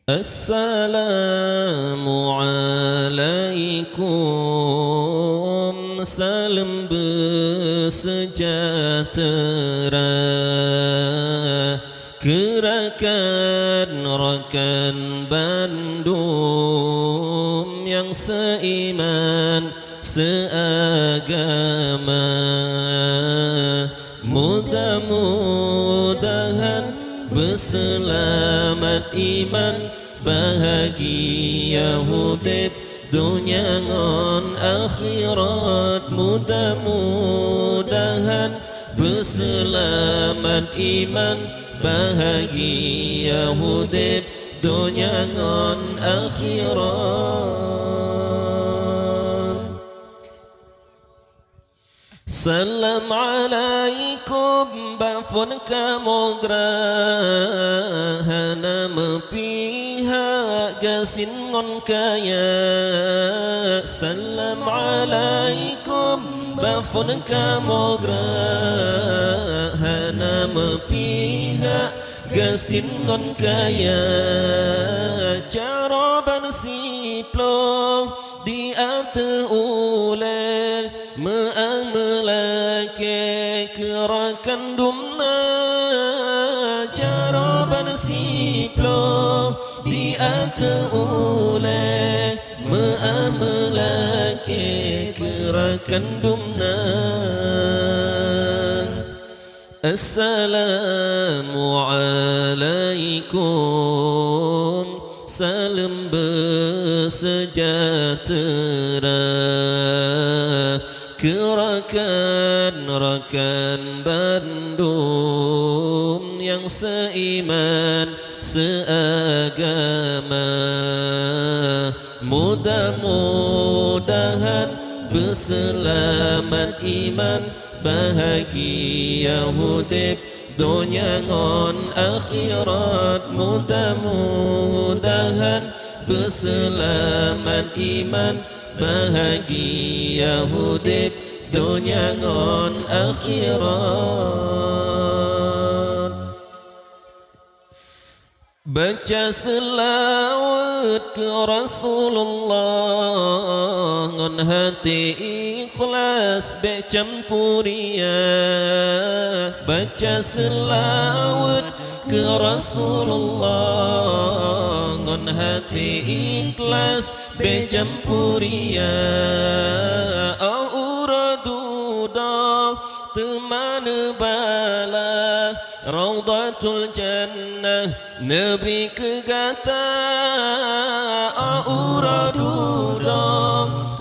Assalamualaikum, salam bersejahtera, gerakan-rakan Bandung yang seiman seagama. Mudah-mudahan berselamat iman, bahagia hidup dunia ngon akhirat. Mudah-mudahan berselamat iman, bahagia hidup dunia ngon akhirat. Salam alaikum bafun kamograhana mepihak gasin ngon kaya. Salam alaikum bafun kamograhana mepihak gasin ngon kaya. Caroban siplo di ate ule meamelake kerakan dumna. Caroban siplo di ate ule meamelake kerakan dumna. Assalamualaikum, salam bersejahtera, gerakan-rakan Bandung yang seiman seagama. Mudah-mudahan berselamat iman, bahagia hidup dunia ngon akhirat. Mudah-mudahan berselamat iman, bahagia hidup dunia ngon akhirat. Baca selawat ke Rasulullah ngon hati ikhlas becampuria. Baca selawat ke Rasulullah ngon hati ikhlas becampuria. Auraduda teman bala Raudatul Jannah negeri kegata. Auraduda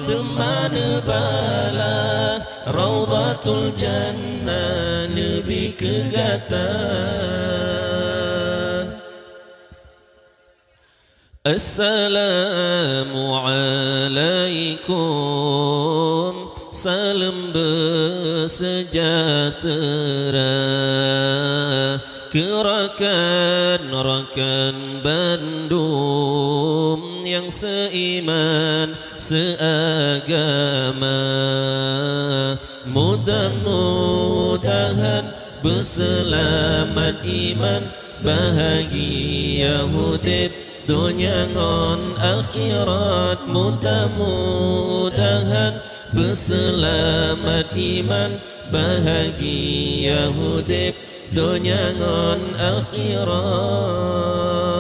teman bala Raudatul Jannah negeri kegata. Assalamualaikum, salam bersejahtera, gerakan-rakan Bandung yang seiman seagama. Mudah-mudahan berselamat iman, bahagia hidup dunia ngon akhirat. Mudah-mudahan berselamat iman, bahagia hidup dunia ngon akhirat. Assalamualaikum, salam bersejahtera, gerakan-rakan Bandung yang seiman seagama. Mudah-mudahan berselamat iman, bahagia hidup dunia ngon akhirat. Mudah-mudahan berselamat iman, bahagia hidup dunia ngon akhirat. Mudah-mudahan berselamat iman, bahagia hidup dunia ngon akhirat.